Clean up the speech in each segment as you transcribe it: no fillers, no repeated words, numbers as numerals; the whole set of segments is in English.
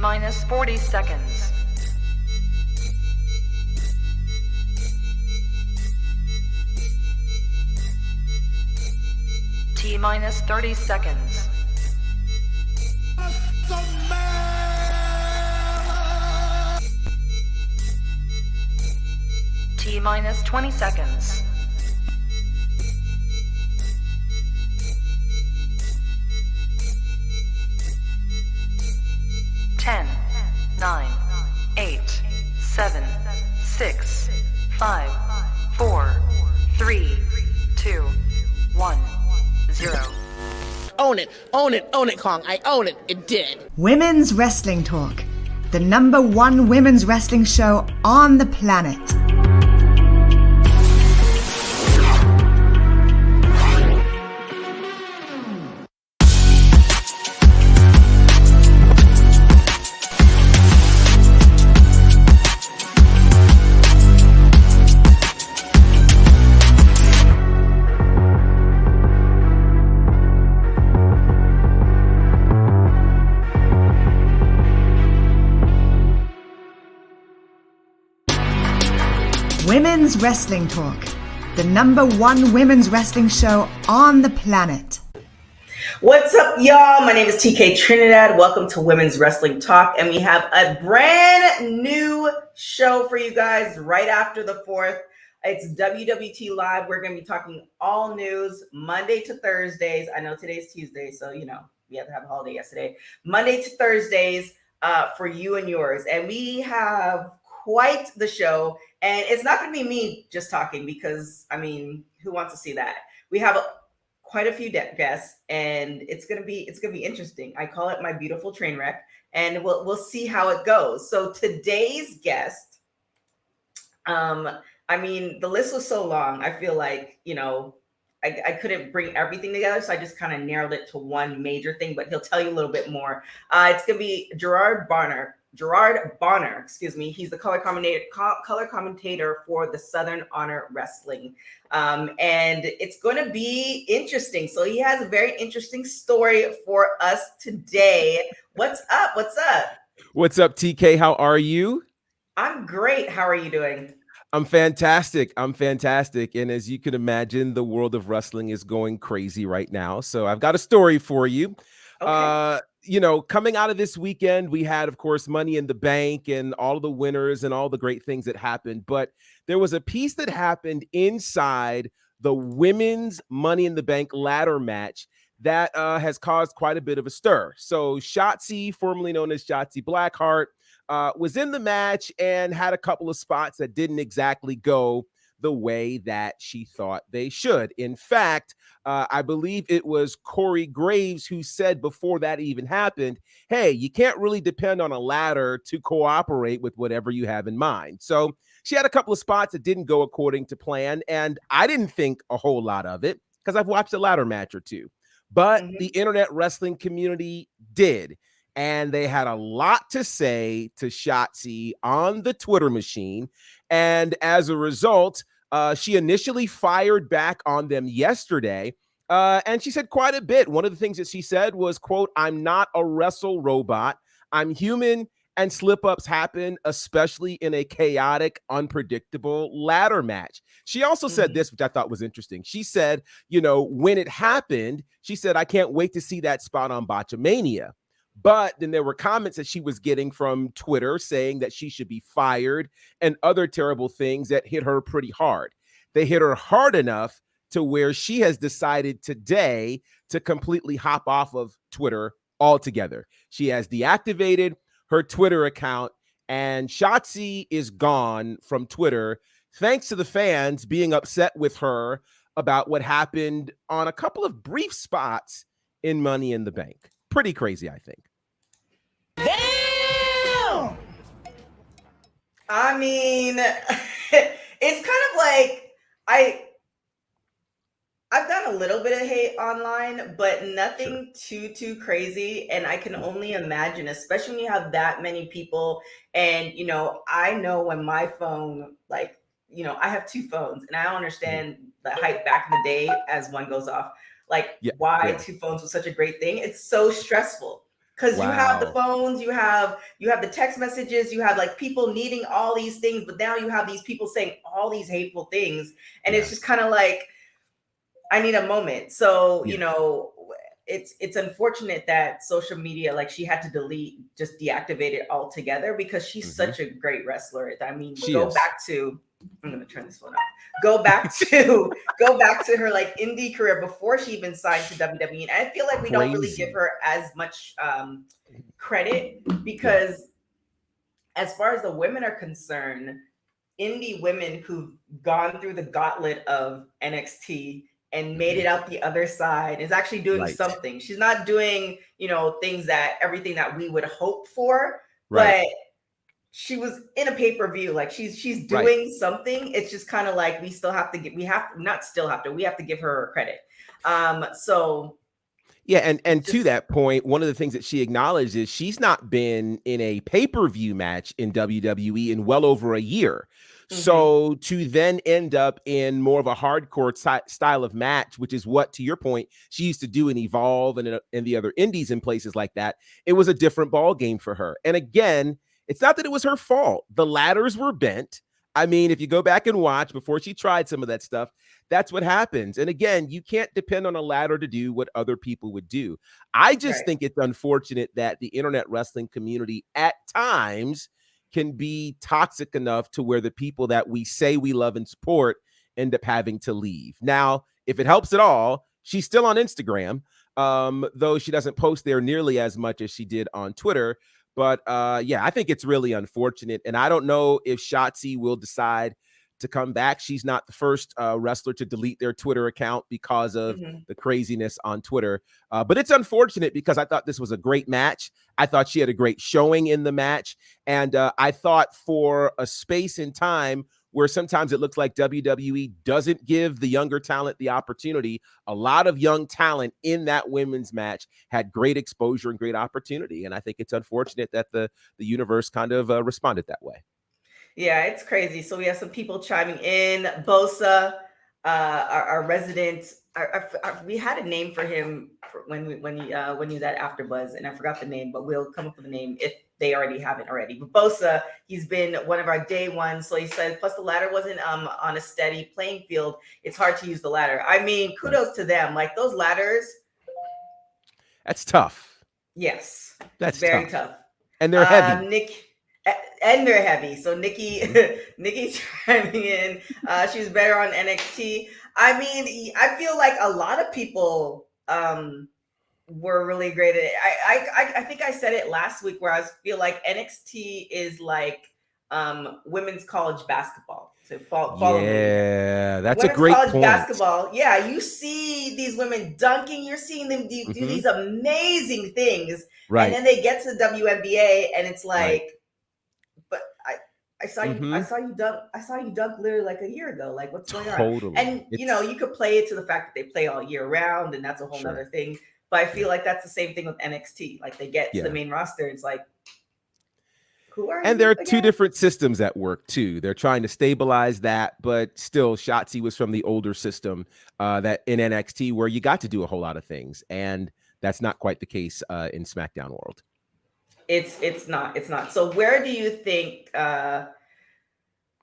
minus 40 seconds. T minus 30 seconds. T minus 20 seconds. Ten, 9, 8, 7, 6, 5, 4, 3, 2, 1, 0. Own it, own it, own it, Kong. I own it. It did. Women's Wrestling Talk, the #1 women's wrestling show on the planet. Women's Wrestling Talk, the #1 women's wrestling show on the planet. What's up, y'all? My name is TK Trinidad. Welcome to Women's Wrestling Talk, and we have a brand new show for you guys right after the 4th. It's WWT Live. We're going to be talking all news Monday to Thursdays. I know today's Tuesday, so, we had to have a holiday yesterday. Monday to Thursdays for you and yours. And we have quite the show. And it's not going to be me just talking because, who wants to see that? We have quite a few guests, and it's going to be interesting. I call it my beautiful train wreck, and we'll see how it goes. So today's guest, the list was so long. I feel like, I couldn't bring everything together, so I just kind of narrowed it to one major thing, but he'll tell you a little bit more. It's going to be Gerard Bonner, excuse me. He's the color commentator for the Southern Honor Wrestling. And it's going to be interesting. So he has a very interesting story for us today. What's up? What's up? What's up, TK? How are you? I'm great. How are you doing? I'm fantastic. And as you can imagine, the world of wrestling is going crazy right now. So I've got a story for you. Okay. Coming out of this weekend, we had, of course, Money in the Bank and all of the winners and all the great things that happened. But there was a piece that happened inside the women's Money in the Bank ladder match that has caused quite a bit of a stir. So Shotzi, formerly known as Shotzi Blackheart, was in the match and had a couple of spots that didn't exactly go the way that she thought they should. In fact, I believe it was Corey Graves who said before that even happened, hey, you can't really depend on a ladder to cooperate with whatever you have in mind. So she had a couple of spots that didn't go according to plan, and I didn't think a whole lot of it because I've watched a ladder match or two. But the internet wrestling community did. And they had a lot to say to Shotzi on the Twitter machine. And as a result, she initially fired back on them yesterday. And she said quite a bit. One of the things that she said was, quote, "I'm not a wrestle robot. I'm human, and slip-ups happen, especially in a chaotic, unpredictable ladder match." She also said this, which I thought was interesting. She said, when it happened, she said, "I can't wait to see that spot on Botchamania." But then there were comments that she was getting from Twitter saying that she should be fired and other terrible things that hit her pretty hard. They hit her hard enough to where she has decided today to completely hop off of Twitter altogether. She has deactivated her Twitter account, and Shotzi is gone from Twitter thanks to the fans being upset with her about what happened on a couple of brief spots in Money in the Bank. Pretty crazy, I think. Damn! It's kind of like I've done a little bit of hate online, but nothing too crazy. And I can only imagine, especially when you have that many people. And, I know when my phone, I have two phones, and I don't understand the hype back in the day as one goes off. Why two phones was such a great thing. It's so stressful. Because you have the Wow. phones, you have the text messages, you have like people needing all these things, but now you have these people saying all these hateful things, and it's just Yes. kind of like, I need a moment. So, Yeah. it's unfortunate that social media, like she had to just deactivate it altogether, because she's Hmm. such a great wrestler. I mean, She go is back to, I'm gonna turn this phone off. Go back to her like indie career before she even signed to WWE. And I feel like we don't really give crazy. her as much credit, Yeah. because as far as the women are concerned, indie women who've gone through the gauntlet of NXT and made it Hmm. out the other side is actually doing Right. something. She's not doing, everything that we would hope for, Right. but she was in a pay-per-view. Like she's Right. doing something. It's just kind of like we have to give her credit. So Yeah, it's and to just that point, one of the things that she acknowledged is she's not been in a pay-per-view match in WWE in well over a year. mhm. So to then end up in more of a hardcore style of match, which is what, to your point, she used to do in Evolve and in the other indies and places like that, it was a different ball game for her. And again, it's not that it was her fault. The ladders were bent. I mean, if you go back and watch before she tried some of that stuff, that's what happens. And again, you can't depend on a ladder to do what other people would do. I just Right. think it's unfortunate that the internet wrestling community at times can be toxic enough to where the people that we say we love and support end up having to leave. Now, if it helps at all, she's still on Instagram, though she doesn't post there nearly as much as she did on Twitter. But yeah, I think it's really unfortunate. And I don't know if Shotzi will decide to come back. She's not the first wrestler to delete their Twitter account because of Mhm. the craziness on Twitter. But it's unfortunate because I thought this was a great match. I thought she had a great showing in the match. And I thought for a space in time where sometimes it looks like WWE doesn't give the younger talent the opportunity, a lot of young talent in that women's match had great exposure and great opportunity. And I think it's unfortunate that the universe kind of responded that way. Yeah, it's crazy. So we have some people chiming in. Bosa, our resident, we had a name for him when he was at AfterBuzz, and I forgot the name, but we'll come up with a name if they already haven't already. But Bosa, he's been one of our day ones. So he said, plus the ladder wasn't on a steady playing field. It's hard to use the ladder. I mean, Right. kudos to them. Like those ladders, That's tough. yes, That's very tough. tough. And they're heavy. Nick, and they're heavy. So Nikki, Mhm. Nikki chiming in. She was better on NXT. I mean, I feel like a lot of people were really great at it. I think I said it last week where I feel like NXT is like women's college basketball. So follow me here. Yeah, that's a Women's great college point. basketball, yeah, you see these women dunking, you're seeing them do Mhm. these amazing things, and Right, then they get to the WNBA, and it's right. like, but I Mhm. saw you dunk, literally like a year ago. Like, what's going on? Totally. And It's you could play it to the fact that they play all year round, and that's a whole sure. nother thing. But I Yeah. feel like that's the same thing with NXT. Like they get to the Yeah. main roster, it's like, who are And there you are two again? different systems at work too. They're trying to stabilize that, but still, Shotzi was from the older system that in NXT where you got to do a whole lot of things, and that's not quite the case in SmackDown world. It's not. So where do you think?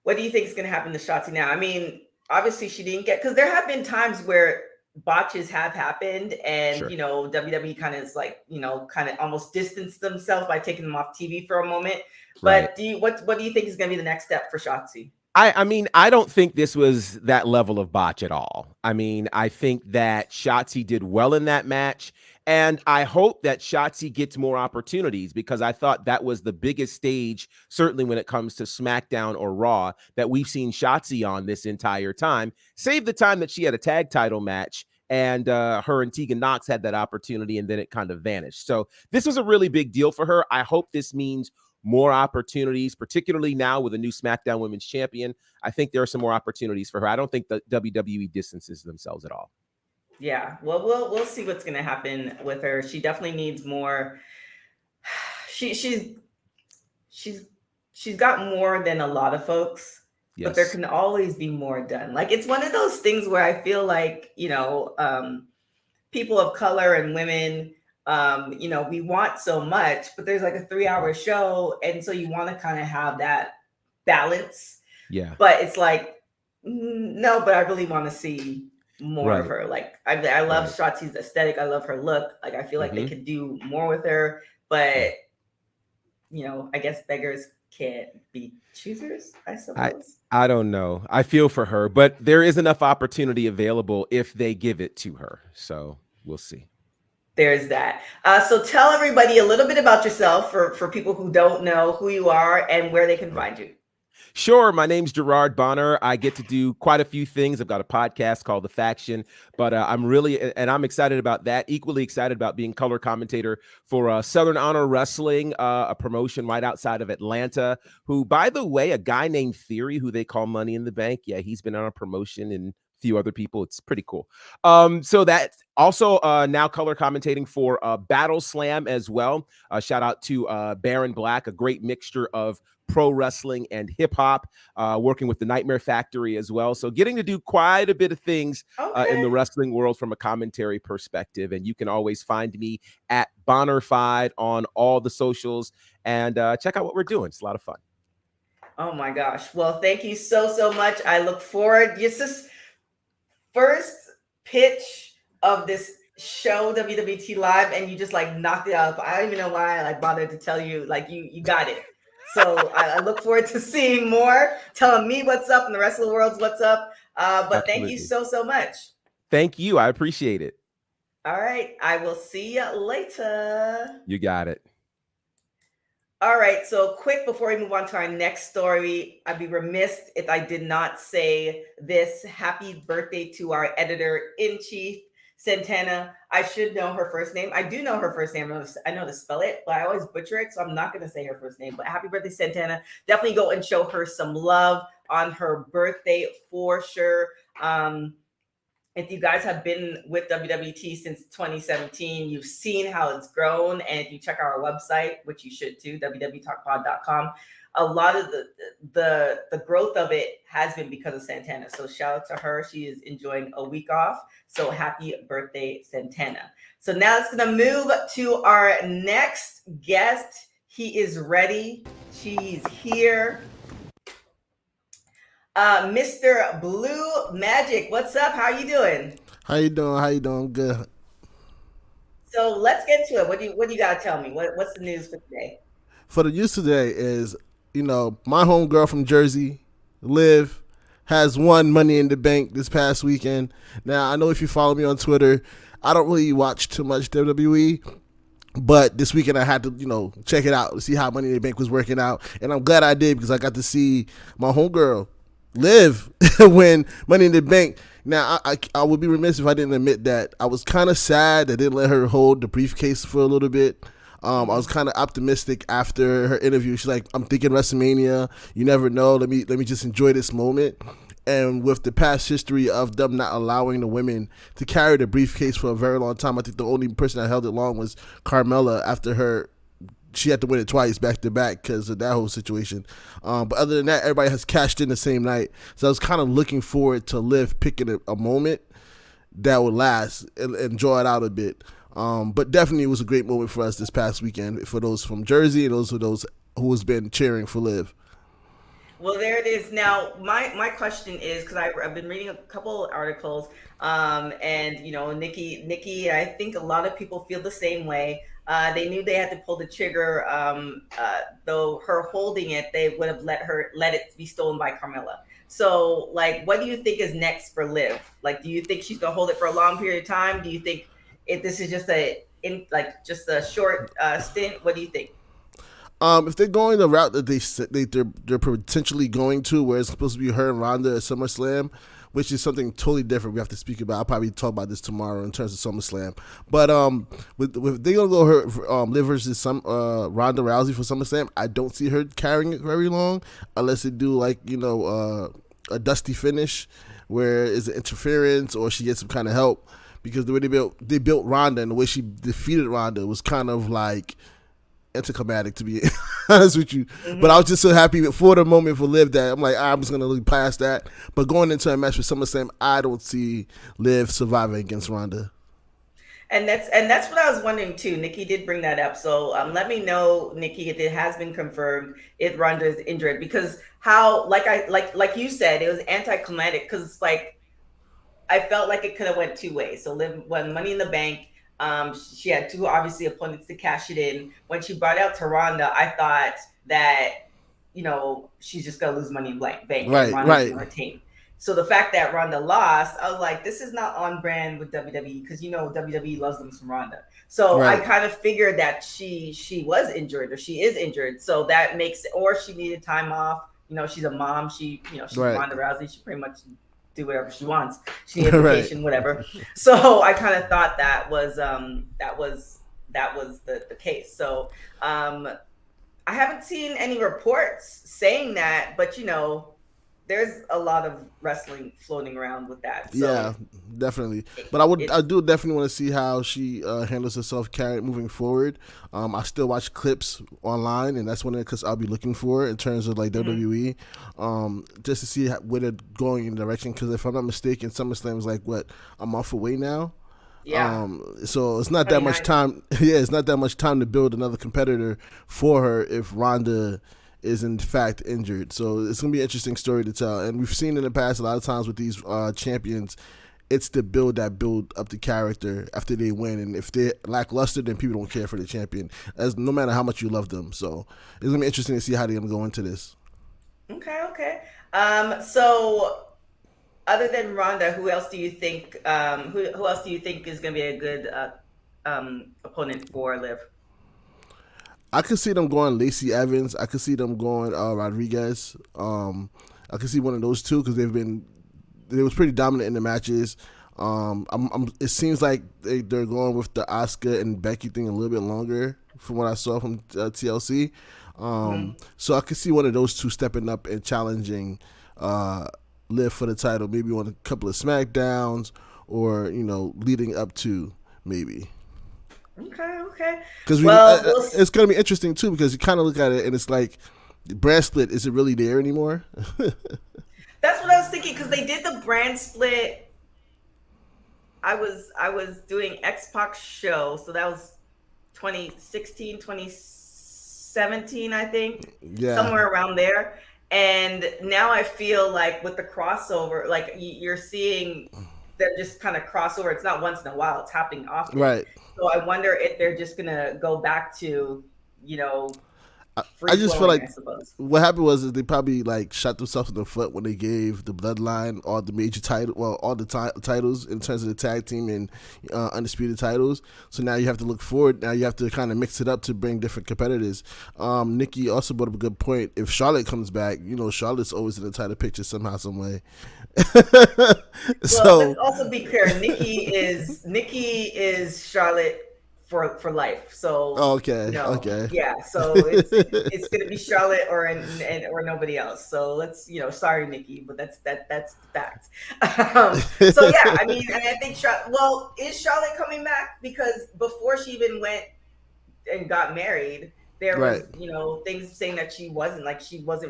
What do you think is going to happen to Shotzi now? I mean, obviously she didn't get, because there have been times where botches have happened, and Sure. WWE kind of is like, kind of almost distanced themselves by taking them off TV for a moment. Right. But what do you think is going to be the next step for Shotzi? I mean, I don't think this was that level of botch at all. I mean, I think that Shotzi did well in that match, and I hope that Shotzi gets more opportunities because I thought that was the biggest stage, certainly when it comes to SmackDown or Raw, that we've seen Shotzi on this entire time. Save the time that she had a tag title match and her and Tegan Knox had that opportunity, and then it kind of vanished. So this was a really big deal for her. I hope this means more opportunities, particularly now with a new SmackDown Women's Champion. I think there are some more opportunities for her. I don't think the WWE distances themselves at all. Yeah, well, we'll see what's going to happen with her. She definitely needs more. She she's she's got more than a lot of folks, but there Yes. can always be more done. Like it's one of those things where I feel like, people of color and women, We want so much, but there's like a 3-hour show, and so you want to kind of have that balance. Yeah. But it's like, no, but I really want to see more of Right. her. Like I love Right. Shotzi's aesthetic. I love her look. Like I feel like they Hmm. could do more with her, but Yeah. I guess beggars can't be choosers, I I suppose. I don't know. I feel for her, but there is enough opportunity available if they give it to her. So we'll see. There's that. So tell everybody a little bit about yourself for people who don't know who you are and where they can Right. find you. Sure. My name's Gerard Bonner. I get to do quite a few things. I've got a podcast called The Faction, but I'm really, and I'm excited about that. Equally excited about being color commentator for Southern Honor Wrestling, a promotion right outside of Atlanta. Who, by the way, a guy named Theory, who they call Money in the Bank. Yeah, he's been on a promotion and a few other people. It's pretty cool. So that's also now color commentating for Battle Slam as well. Shout out to Baron Black, a great mixture of pro wrestling and hip hop, working with the Nightmare Factory as well. So getting to do quite a bit of things in Okay. the wrestling world from a commentary perspective. And you can always find me at Bonnerfied on all the socials and check out what we're doing. It's a lot of fun. Oh my gosh. Well, thank you so much. I look forward. This first pitch of this show, WWT Live, and you just like knocked it out. I don't even know why I like bothered to tell you. Like you got it. So I look forward to seeing more, telling me what's up and the rest of the world's what's up. But thank you Absolutely. so much. Thank you. I appreciate it. All right. I will see you later. You got it. All right. So quick before we move on to our next story, I'd be remiss if I did not say this. Happy birthday to our editor-in-chief, Santana. I should know her first name. I do know her first name. I know to spell it, but I always butcher it, so I'm not going to say her first name. But happy birthday, Santana. Definitely go and show her some love on her birthday for sure. If you guys have been with WWT since 2017, you've seen how it's grown. And if you check our website, which you should too, www.talkpod.com, a lot of the growth of it has been because of Santana. So shout out to her. She is enjoying a week off. So happy birthday, Santana. So now it's going to move to our next guest. He is ready. She's here. Mr. Blue Magic, what's up? How you doing? How you doing? Good. So let's get to it. What do you got to tell me? What's the news for today? For the news today is, my homegirl from Jersey, Liv, has won Money in the Bank this past weekend. Now, I know if you follow me on Twitter, I don't really watch too much WWE, but this weekend I had to, check it out to see how Money in the Bank was working out. And I'm glad I did because I got to see my homegirl, Liv, win Money in the Bank. Now, I would be remiss if I didn't admit that I was kind of sad that they didn't let her hold the briefcase for a little bit. I was kind of optimistic after her interview. She's like, I'm thinking WrestleMania. You never know. Let me just enjoy this moment. And with the past history of them not allowing the women to carry the briefcase for a very long time, I think the only person that held it long was Carmella after she had to win it twice back to back because of that whole situation. But other than that, everybody has cashed in the same night. So I was kind of looking forward to Liv picking a moment that would last and draw it out a bit. But definitely it was a great moment for us this past weekend for those from Jersey and those who has been cheering for Liv. Well, there it is. Now, my question is, because I've been reading a couple articles, and Nikki, I think a lot of people feel the same way. They knew they had to pull the trigger. Though her holding it, they would have let it be stolen by Carmella. So, like, what do you think is next for Liv? Like, do you think she's gonna hold it for a long period of time? Do you think if this is just a short stint? What do you think? If they're going the route that they're potentially going to, where it's supposed to be her and Ronda at SummerSlam, which is something totally different we have to speak about. I'll probably talk about this tomorrow in terms of SummerSlam. But with they gonna go her Liv versus Ronda Rousey for SummerSlam, I don't see her carrying it very long unless they do a dusty finish where it's an interference or she gets some kind of help. Because the way they built Ronda and the way she defeated Ronda was kind of like anticlimactic, to be honest with you. Mm-hmm. But I was just so happy for the moment for Liv that I'm like, I'm just gonna look past that. But going into a match with SummerSlam, I don't see Liv surviving against Ronda. And that's what I was wondering too. Nikki did bring that up, so let me know, Nikki, if it has been confirmed if Ronda is injured, because how like you said, it was anticlimactic because like I felt like it could have went two ways. So Liv won Money in the Bank. She had two obviously opponents to cash it in. When she brought out to Ronda, I thought that she's just gonna lose Money in Bank, and Ronda's gonna retain. So the fact that Ronda lost, I was like, this is not on brand with WWE, because WWE loves them some Ronda. So I kind of figured that she was injured, or she is injured. So that makes, or she needed time off. She's a mom. She's Ronda Rousey. She pretty much do whatever she wants. She needed vacation, whatever. So I kind of thought that was the case. So I haven't seen any reports saying that, but there's a lot of wrestling floating around with that. So yeah, definitely. But I do definitely want to see how she handles herself moving forward. I still watch clips online, and that's one of the clips I'll be looking for in terms of like WWE, just to see where they're going in direction. Because if I'm not mistaken, SummerSlam is like a month away now. Yeah. So it's not that much time. Yeah, it's not that much time to build another competitor for her if Ronda is in fact injured. So it's going to be an interesting story to tell. And we've seen in the past a lot of times with these champions, it's to build up the character after they win. And if they're lackluster, then people don't care for the champion, as no matter how much you love them. So it's going to be interesting to see how they're going to go into this. Okay. So other than Ronda, who else do you think is going to be a good opponent for Liv? I could see them going Lacey Evans. I could see them going Rodriguez. I could see one of those two because they was pretty dominant in the matches. It seems like they're going with the Asuka and Becky thing a little bit longer from what I saw from TLC. So I could see one of those two stepping up and challenging Liv for the title, maybe on a couple of SmackDowns or leading up to maybe. Okay. Because it's going to be interesting too, because you kind of look at it and it's like the brand split. Is it really there anymore? That's what I was thinking, because they did the brand split. I was doing X-Pac show, so that was 2016, 2017, I think. Yeah. Somewhere around there. And now I feel like with the crossover, like you're seeing they're just kind of crossover. It's not once in a while, it's happening often. Right. So I wonder if they're just gonna go back to, I just feel like what happened was they probably like shot themselves in the foot when they gave the Bloodline all the major all the titles in terms of the tag team and undisputed titles. So now you have to look forward. Now you have to kind of mix it up to bring different competitors. Nikki also brought up a good point. If Charlotte comes back, Charlotte's always in the title picture somehow, some way. So let's also be clear. Nikki is Charlotte for life. So okay. Yeah. So it's gonna be Charlotte or nobody else. So let's sorry Nikki, but that's the fact. So yeah, I mean, and I think is Charlotte coming back? Because before she even went and got married, there was things saying that she wasn't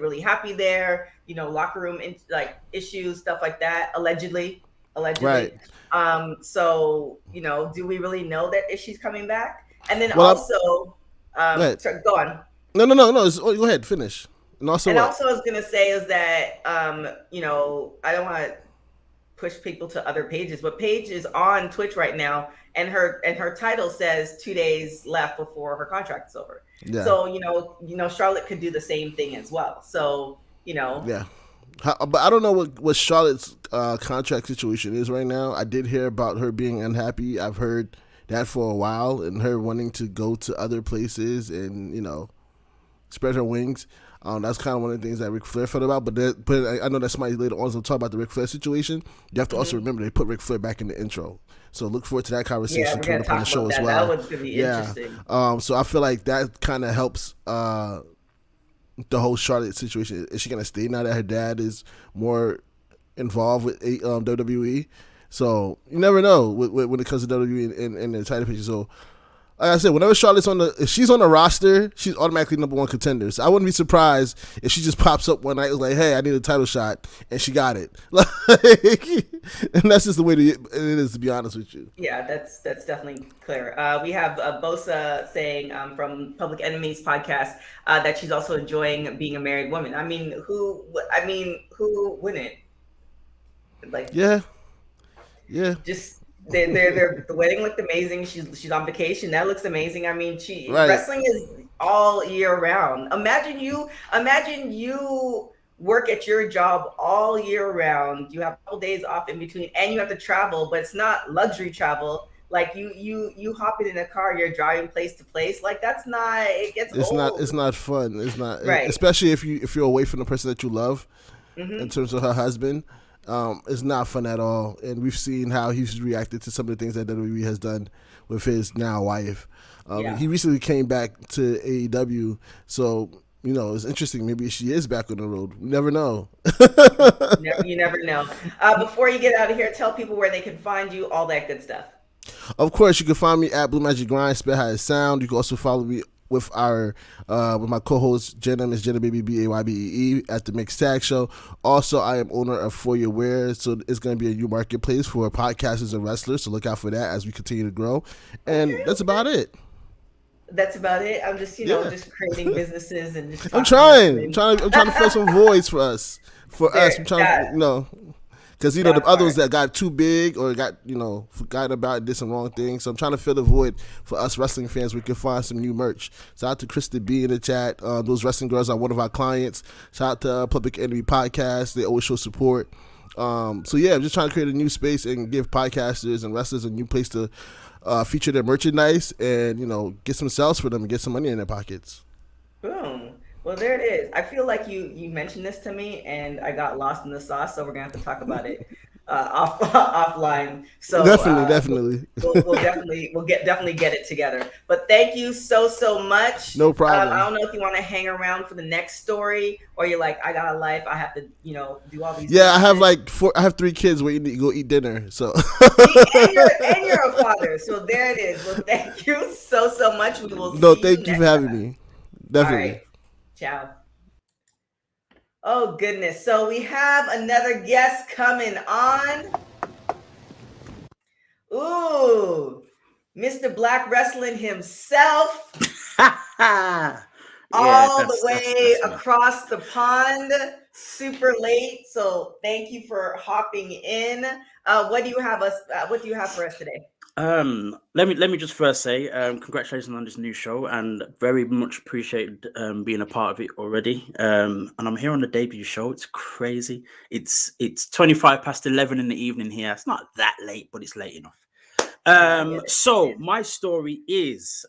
really happy there. Locker room issues, stuff like that. Allegedly. Right. So do we really know that if she's coming back? And then go on. No. Go ahead, finish. Also I was gonna say is that I don't want to push people to other pages, but Paige is on Twitch right now, and her title says 2 days left before her contract is over. Yeah. So Charlotte could do the same thing as well. So yeah. But I don't know what Charlotte's contract situation is right now. I did hear about her being unhappy. I've heard that for a while, and her wanting to go to other places and spread her wings. That's kind of one of the things that Ric Flair felt about. But I know that somebody later on will talk about the Ric Flair situation. You have to also remember they put Ric Flair back in the intro. So look forward to that conversation coming up on the show as well. That one's gonna be interesting. So I feel like that kind of helps the whole Charlotte situation. Is she gonna stay now that her dad is more involved with WWE? So you never know when it comes to WWE and the title picture. So like I said, whenever Charlotte's if she's on the roster, she's automatically number one contender. So I wouldn't be surprised if she just pops up one night and was like, hey, I need a title shot, and she got it. Like, and that's just the way it is, to be honest with you. Yeah, that's definitely clear. We have Bosa saying from Public Enemy's podcast that she's also enjoying being a married woman. I mean, who wouldn't? Like, yeah. Just the wedding looked amazing. She's on vacation. That looks amazing. I mean, wrestling is all year round. Imagine you work at your job all year round. You have a couple days off in between, and you have to travel, but it's not luxury travel. Like you hop in a car, you're driving place to place. Like that's not. It gets old. It's not fun. It's not right. Especially if you're away from the person that you love. In terms of her husband. It's not fun at all, and we've seen how he's reacted to some of the things that WWE has done with his now wife. He recently came back to AEW, so it's interesting. Maybe she is back on the road. We never know. You never know. Before you get out of here, tell people where they can find you, all that good stuff. Of course, you can find me at Blue Magic Grind, spell how it sound. You can also follow me with with my co-host Jenna, Miss Jenna Baby BAYBEE at the Mixed Tag Show. Also, I am owner of For Your Wear, so it's going to be a new marketplace for podcasters and wrestlers. So look out for that as we continue to grow. And that's about it. That's about it. I'm just just creating businesses and just. I'm trying to fill some voids for us. I'm trying to because the other ones that got too big or got forgotten about and did some wrong things. So I'm trying to fill the void for us wrestling fans. We can find some new merch. Shout out to Krista B in the chat. Those wrestling girls are one of our clients. Shout out to Public Enemy Podcast. They always show support. I'm just trying to create a new space and give podcasters and wrestlers a new place to feature their merchandise and get some sales for them and get some money in their pockets. Boom. Well, there it is. I feel like you mentioned this to me, and I got lost in the sauce. So we're gonna have to talk about it offline. So definitely. We'll definitely get it together. But thank you so much. No problem. I don't know if you want to hang around for the next story, or you're like, I got a life. I have to do all these. Yeah, I have 3 kids waiting to go eat dinner. So. and you're a father. So there it is. Well, thank you so much. We will. Thank you for having me. Definitely. All right. Ciao. Oh, goodness. So we have another guest coming on. Ooh, Mr. Black Wrestling himself. All the way across the pond, super late. So thank you for hopping in. What do you have for us today? Let me just first say congratulations on this new show, and very much appreciate being a part of it already. And I'm here on the debut show. It's crazy. It's 11:25 in the evening here. It's not that late, but it's late enough. So my story is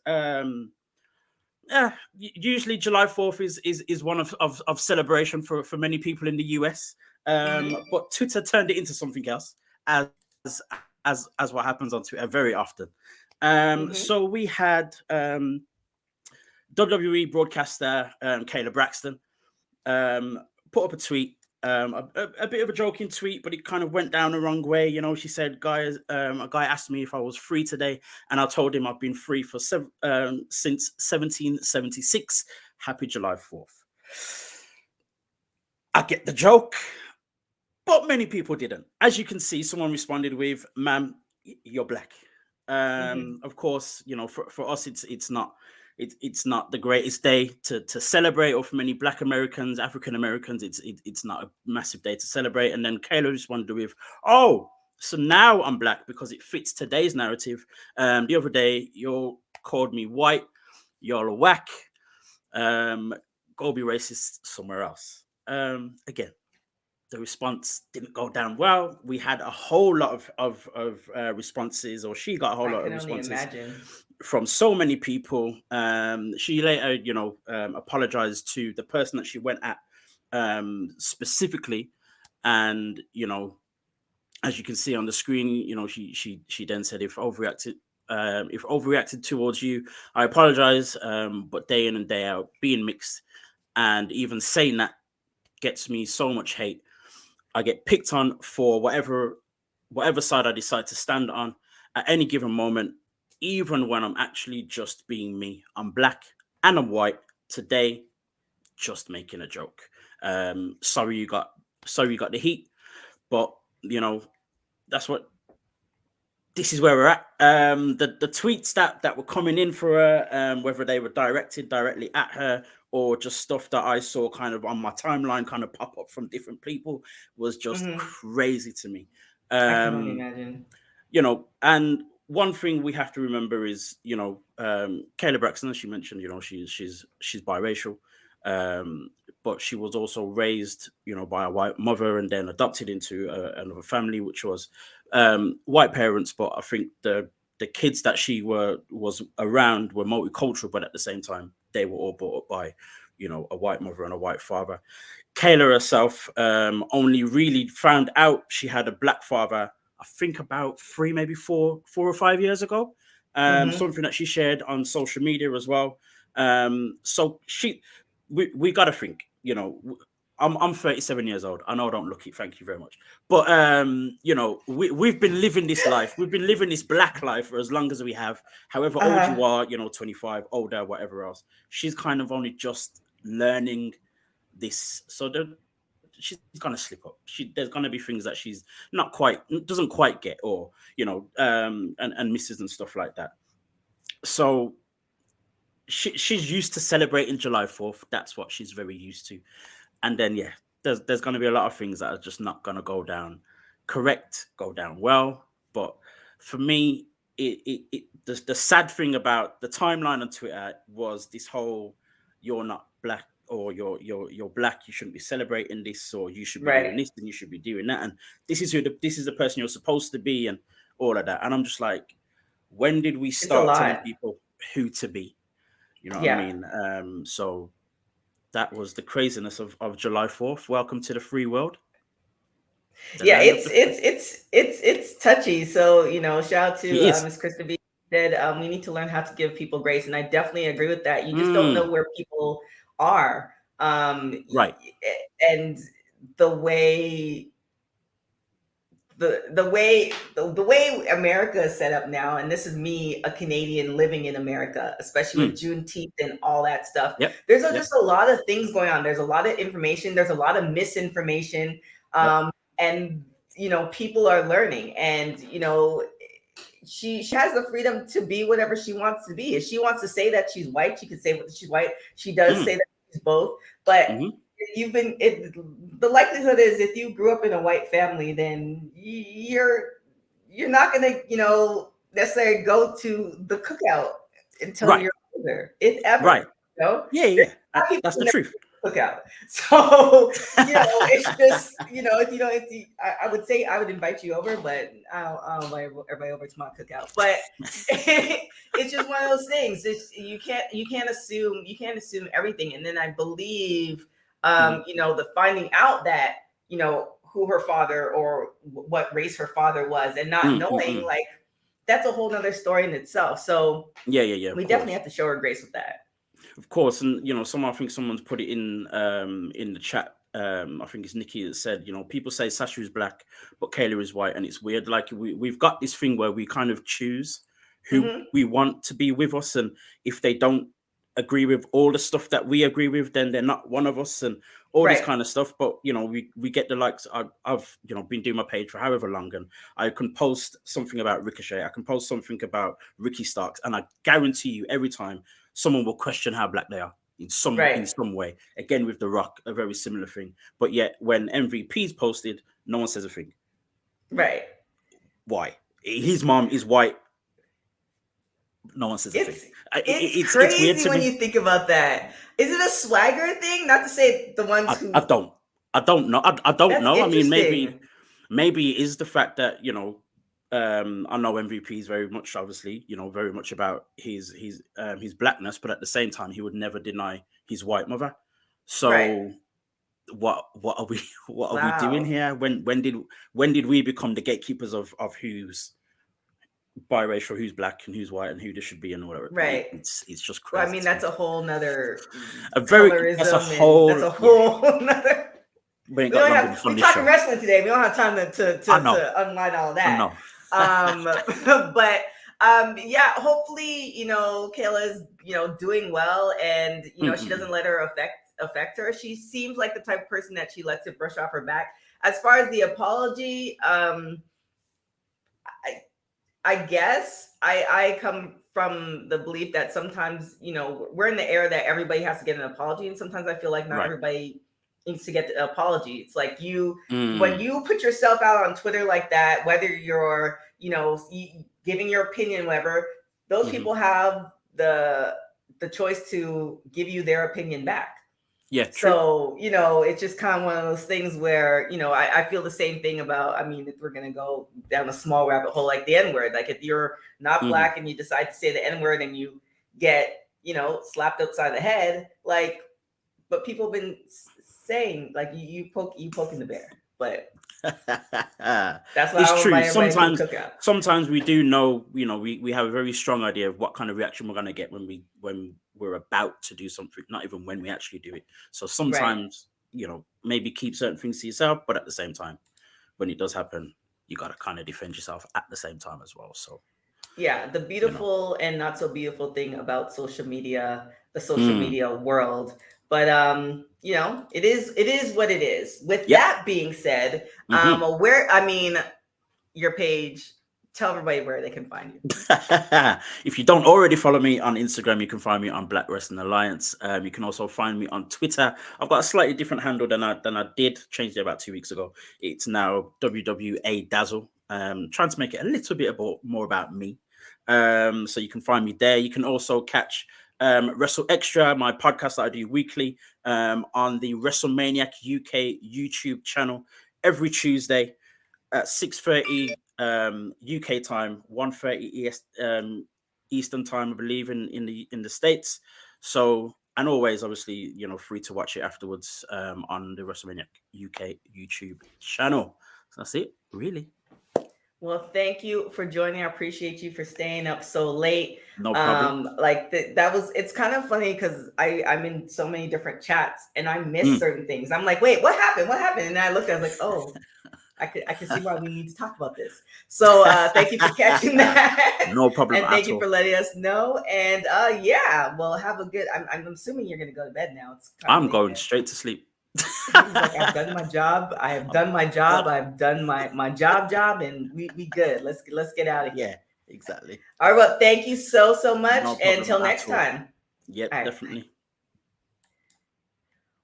usually July 4th is one of celebration for many people in the US. But Twitter turned it into something else, as what happens on Twitter very often. So we had WWE broadcaster Kayla Braxton put up a tweet, a bit of a joking tweet, but it kind of went down the wrong way. She said, guys, a guy asked me if I was free today, and I told him I've been free for since 1776. Happy July 4th. I get the joke. But many people didn't. As you can see, someone responded with, "Ma'am, you're black." Of course, for us, it's not the greatest day to celebrate, or for many Black Americans, African Americans, it's not a massive day to celebrate. And then Kayla responded with, "Oh, so now I'm black because it fits today's narrative. The other day, you called me white. You're a whack. Go be racist somewhere else." Again. The response didn't go down well. We had a whole lot of responses, or she got a whole lot of responses from so many people. She later, apologized to the person that she went at specifically, and as you can see on the screen, she then said, if overreacted towards you, I apologize. But day in and day out, being mixed and even saying that gets me so much hate. I get picked on for whatever side I decide to stand on at any given moment. even when I'm actually just being me. I'm black and I'm white today, just making a joke. Sorry you got the heat, but you know, that's what this is where we're at. The tweets that were coming in for her, whether they were directed directly at her or just stuff that I saw kind of on my timeline kind of pop up from different people, was just crazy to me. I can only imagine. You know, and one thing we have to remember is, you know, Kayla Braxton, as she mentioned, you know, she's biracial, but she was also raised, you know, by a white mother and then adopted into another family, which was white parents. But I think the kids that she was around were multicultural, but at the same time, they were all brought up by, you know, a white mother and a white father. Kayla herself only really found out she had a black father, I think about 4 or 5 years ago. Something that she shared on social media as well. So we got to think, you know, I'm 37 years old. I know I don't look it. Thank you very much. But, you know, we've been living this life. We've been living this black life for as long as we have. However old you are, you know, 25, older, whatever else. She's kind of only just learning this. So she's gonna slip up. There's gonna be things that she's doesn't quite get, or you know, and misses and stuff like that. So she's used to celebrating July 4th. That's what she's very used to. And then yeah, there's gonna be a lot of things that are just not gonna go down well. But for me, the sad thing about the timeline on Twitter was this whole "you're not black" or you're black, you shouldn't be celebrating this, or you should be doing this and you should be doing that, and this is the person you're supposed to be, and all of that. And I'm just like, when did we start telling people who to be? You know what I mean? So that was the craziness of July 4th. Welcome to the free world. It's touchy. So, you know, shout out to Miss Krista B. Said we need to learn how to give people grace, and I definitely agree with that. You just don't know where people are, right? And the way the way America is set up now, and this is me, a Canadian living in America, especially with Juneteenth and all that stuff. There's just a lot of things going on. There's a lot of information. There's a lot of misinformation, and you know, people are learning, and you know, she has the freedom to be whatever she wants to be. If she wants to say that she's white, she can say that she's white. She does say that she's both, but the likelihood is, if you grew up in a white family, then you're not gonna, you know, necessarily go to the cookout until you're older, if ever. You know? That's the truth. Cookout. So, you know, it's just, you know, if you know, I would say I would invite you over, but I don't invite everybody over to my cookout. But it's just one of those things. You can't assume everything. And then I believe, you know, the finding out that, you know, who her father or what race her father was, and not knowing, like, that's a whole nother story in itself. So we definitely have to show her grace with that. Of course, and you know, I think someone's put it in the chat. I think it's Nikki that said, you know, people say Sasha is black, but Kayla is white, and it's weird. Like we've got this thing where we kind of choose who we want to be with us, and if they don't agree with all the stuff that we agree with, then they're not one of us, and all this kind of stuff. But you know, we get the likes. I've you know, been doing my page for however long, and I can post something about Ricochet, I can post something about Ricky Starks, and I guarantee you, every time someone will question how black they are in some way. Again, with The Rock, a very similar thing. But yet, when MVP's posted, no one says a thing. Right? Why? His mom is white. No one says a thing. It's crazy, it's weird to when you think about that. Is it a swagger thing? Not to say the ones who I don't know. I don't know. I mean, maybe it is the fact that, you know, I know MVP is very much, obviously, you know, very much about his blackness, but at the same time, he would never deny his white mother. So what are we doing here? When did we become the gatekeepers of who's biracial, who's black, and who's white, and who this should be, and whatever? Right. It's just crazy. Well, I mean, that's a whole nother nother. We're talking wrestling today. We don't have time to unline all that. I know. But Yeah, hopefully, Kayla's, doing well, and she doesn't let her affect her. She seems like the type of person that she lets it brush off her back. As far as the apology, I guess I come from the belief that sometimes, we're in the era that everybody has to get an apology. And sometimes I feel like not everybody needs to get the apology. It's like when you put yourself out on Twitter like that, whether you're, giving your opinion, whatever, those people have the choice to give you their opinion back. Yeah. True. So, it's just kind of one of those things where, I feel the same thing about, if we're going to go down a small rabbit hole, like the N-word, like if you're not black and you decide to say the N-word and you get, slapped upside the head, like, but people have been saying like you poking the bear, but that's it's true. Sometimes we do know, we have a very strong idea of what kind of reaction we're going to get when we're about to do something, not even when we actually do it. So sometimes, maybe keep certain things to yourself, but at the same time, when it does happen, you got to kind of defend yourself at the same time as well. So yeah, the beautiful and not so beautiful thing about social media, the social media world. But it is what it is. With that being said, your page, tell everybody where they can find you. If you don't already follow me on Instagram, you can find me on Black Wrestling Alliance. You can also find me on Twitter. I've got a slightly different handle than I did. Changed it about 2 weeks ago. It's now WWA Dazzle. Trying to make it a little bit more about me. So you can find me there. You can also catch Wrestle Extra, my podcast that I do weekly, on the WrestleManiac UK YouTube channel every Tuesday at 6:30 UK time, 1:30 Eastern time, I believe, in the States. So, and always, obviously, free to watch it afterwards on the WrestleManiac UK YouTube channel. So that's it, really. Well, thank you for joining. I appreciate you for staying up so late. No problem. It's kind of funny because I'm in so many different chats and I miss certain things. I'm like, wait, what happened? What happened? And I looked, I was like, oh, I can see why we need to talk about this. So thank you for catching that. No problem. And thank you for letting us know. And well, have a good, I'm assuming you're going to go to bed now. I'm going straight to sleep. He's like, I've done my job. I have done my job. I've done my job, and we good. Let's get out of here. Yeah, exactly. All right. Well, thank you so much. No and until next time. Yep, right. Definitely.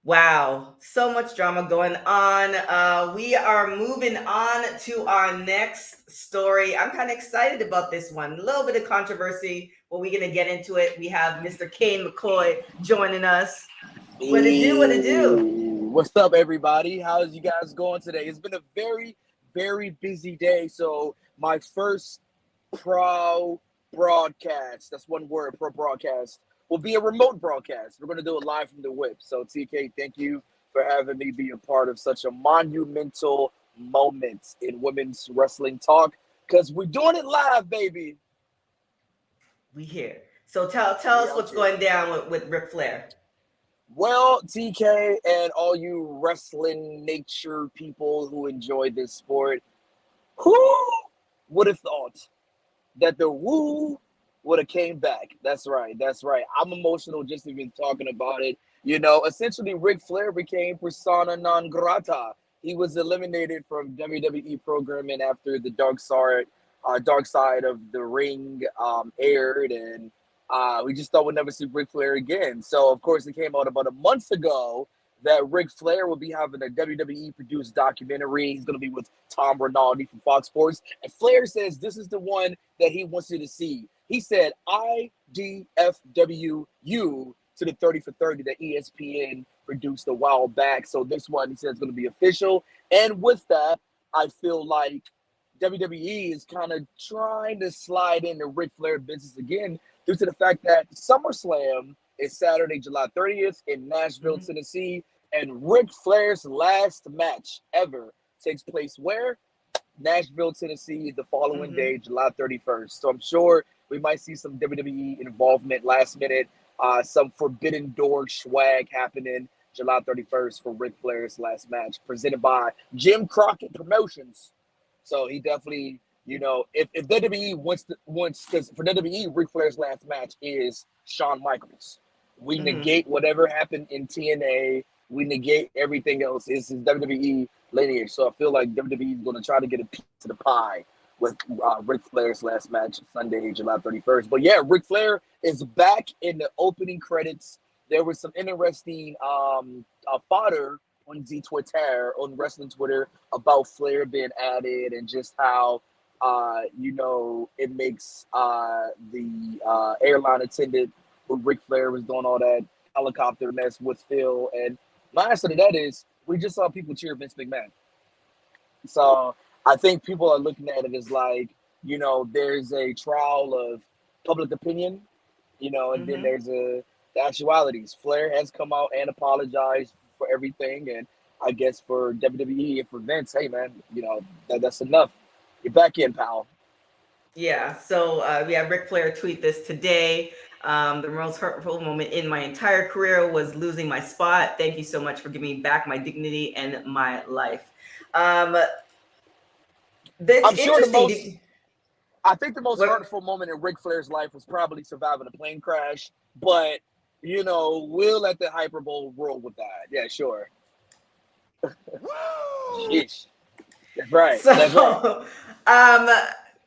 Wow, so much drama going on. We are moving on to our next story. I'm kind of excited about this one. A little bit of controversy, but we're gonna get into it. We have Mr. Kane McCoy joining us. What it do? What's up, everybody? How's you guys going today? It's been a very, very busy day. So my first pro broadcast, that's one word, pro broadcast, will be a remote broadcast. We're going to do it live from the whip. So TK, thank you for having me be a part of such a monumental moment in women's wrestling talk, because we're doing it live, baby. We here. So tell us what's going down with Ric Flair. Well, TK and all you wrestling nature people who enjoy this sport, who would have thought that the woo would have came back? That's right. I'm emotional just even talking about it. Essentially Ric Flair became persona non grata. He was eliminated from WWE programming after the Dark Side of the Ring aired, and we just thought we'd never see Ric Flair again. So, of course, it came out about a month ago that Ric Flair will be having a WWE-produced documentary. He's going to be with Tom Rinaldi from Fox Sports. And Flair says this is the one that he wants you to see. He said, IDFWU to the 30 for 30 that ESPN produced a while back. So this one, he says, is going to be official. And with that, I feel like WWE is kind of trying to slide into Ric Flair business again, due to the fact that SummerSlam is Saturday, July 30th in Nashville, Tennessee, and Ric Flair's last match ever takes place where? Nashville, Tennessee, the following day, July 31st. So I'm sure we might see some WWE involvement last minute, some Forbidden Door swag happening July 31st for Ric Flair's last match, presented by Jim Crockett Promotions. So he definitely, You know, if WWE wants because for WWE, Ric Flair's last match is Shawn Michaels. We negate whatever happened in TNA. We negate everything else. It's his WWE lineage. So I feel like WWE is going to try to get a piece of the pie with Ric Flair's last match Sunday, July 31st. But yeah, Ric Flair is back in the opening credits. There was some interesting fodder on Twitter, on wrestling Twitter, about Flair being added and just how you know, it makes the airline attendant who Ric Flair was doing all that helicopter mess with Phil. And my answer to that is we just saw people cheer Vince McMahon. So I think people are looking at it as like, you know, there's a trial of public opinion, you know, and then there's the actualities. Flair has come out and apologized for everything. And I guess for WWE and for Vince, hey, man, you know, that's enough. You're back in, pal. Yeah. So Ric Flair tweet this today. The most hurtful moment in my entire career was losing my spot. Thank you so much for giving me back my dignity and my life. That's I'm sure interesting. I think the most hurtful moment in Ric Flair's life was probably surviving a plane crash. But, you know, we'll let the Hyperbole roll with that. Yeah, sure. Sheesh. That's right. So, That's right.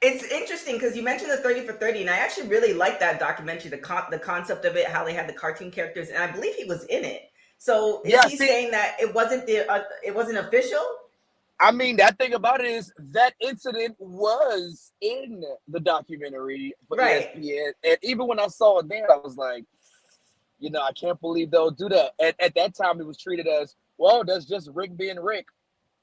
It's interesting because you mentioned the 30 for 30, and I actually really like that documentary, the concept of it, how they had the cartoon characters, and I believe he was in it. So is he saying that it wasn't official? I mean, that thing about it is that incident was in the documentary for ESPN, and even when I saw it there, I was like, you know, I can't believe they'll do that. And at that time, it was treated as, well, that's just Rick being Rick.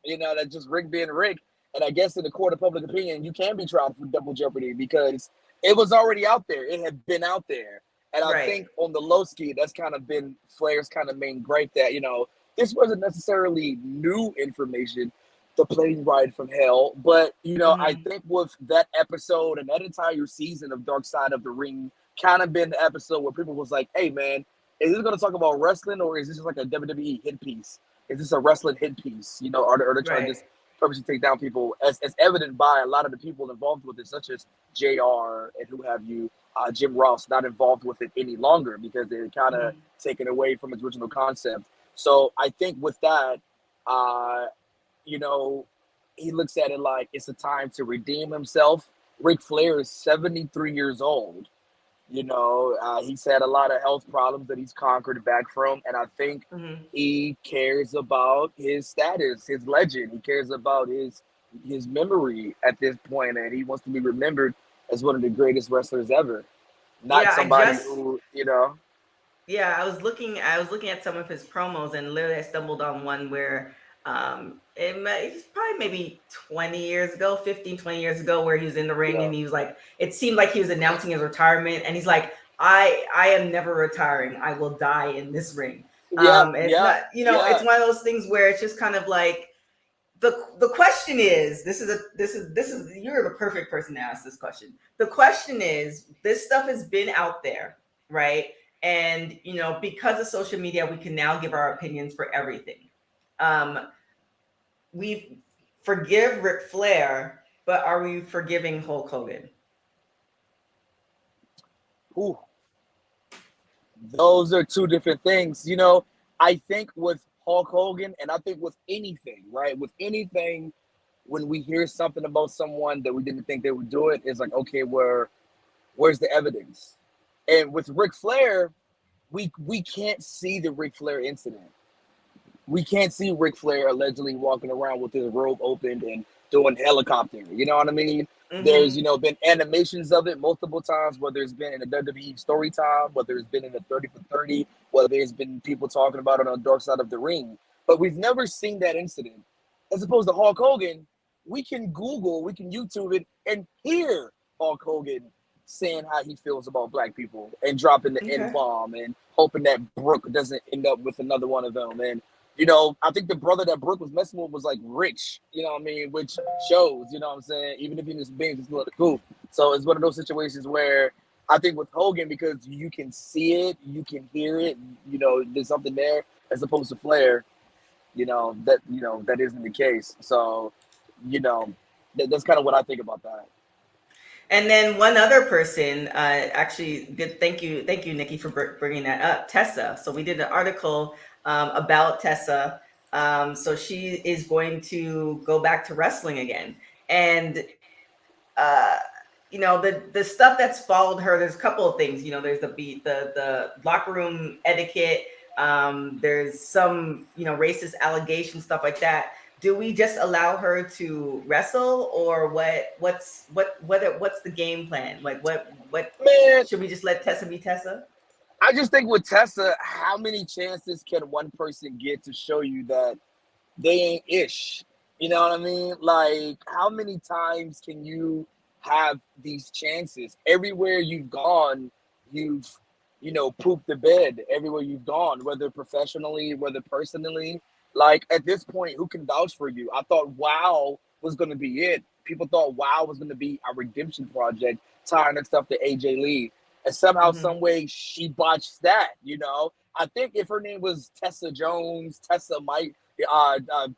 You know, that's just Rick being Rick. And I guess in the court of public opinion, you can be tried for double jeopardy because it was already out there. It had been out there. And I think on the low ski, that's kind of been Flair's kind of main gripe that, you know, this wasn't necessarily new information, the plane ride from hell. But, you know, I think with that episode and that entire season of Dark Side of the Ring kind of been the episode where people was like, hey, man, is this going to talk about wrestling or is this just like a WWE hit piece? Is this a wrestling hit piece? You know, are they trying to just purposely take down people, as evident by a lot of the people involved with it, such as JR and who have you, Jim Ross, not involved with it any longer because they're kind of taken away from its original concept. So I think with that, you know, he looks at it like it's a time to redeem himself. Ric Flair is 73 years old. You know, he's had a lot of health problems that he's conquered back from. And I think he cares about his status, his legend. He cares about his memory at this point. And he wants to be remembered as one of the greatest wrestlers ever. Not somebody who, you know. Yeah, I was looking at some of his promos and literally I stumbled on one where it's probably maybe 20 years ago, 15, 20 years ago, where he was in the ring and he was like, it seemed like he was announcing his retirement. And he's like, I am never retiring. I will die in this ring. It's not, you know, it's one of those things where it's just kind of like, the question is, this is, you're the perfect person to ask this question. The question is, this stuff has been out there, right? And, you know, because of social media, we can now give our opinions for everything. We forgive Ric Flair, but are we forgiving Hulk Hogan? Ooh. Those are two different things. You know, I think with Hulk Hogan, and I think with anything, right? With anything, when we hear something about someone that we didn't think they would do it, it's like, okay, where's the evidence? And with Ric Flair, we can't see the Ric Flair incident. We can't see Ric Flair allegedly walking around with his robe opened and doing helicopter. You know what I mean? There's, you know, been animations of it multiple times, whether it's been in a WWE story time, whether it's been in a 30 for 30, whether there's been people talking about it on the Dark Side of the Ring. But we've never seen that incident. As opposed to Hulk Hogan, we can Google, we can YouTube it and hear Hulk Hogan saying how he feels about black people and dropping the N-bomb and hoping that Brooke doesn't end up with another one of them. And you know, I think the brother that Brooke was messing with was like rich, you know what I mean? Which shows, you know what I'm saying? Even if he was being just a little cool. So it's one of those situations where I think with Hogan, because you can see it, you can hear it, you know, there's something there, as opposed to Flair, that isn't the case. So, you know, That's kind of what I think about that. And then one other person, actually, good. Thank you, Nikki, for bringing that up. Tessa. So we did an article about Tessa. So she is going to go back to wrestling again, and uh, the stuff that's followed her. There's a couple of things. There's the locker room etiquette. There's some racist allegations, stuff like that. Do we just allow her to wrestle, or what's the game plan? Like what Man, should we just let Tessa be Tessa? I just think with Tessa, how many chances can one person get to show you that they ain't ish? You know what I mean? Like, how many times can you have these chances? Everywhere you've gone, you've, pooped the bed. Everywhere you've gone, whether professionally, whether personally. Like, at this point, who can vouch for you? I thought WoW was going to be it. People thought WoW was going to be a redemption project, tying that stuff to AJ Lee. And somehow, some way, she botched that, I think if her name was Tessa Jones, Tessa Mike,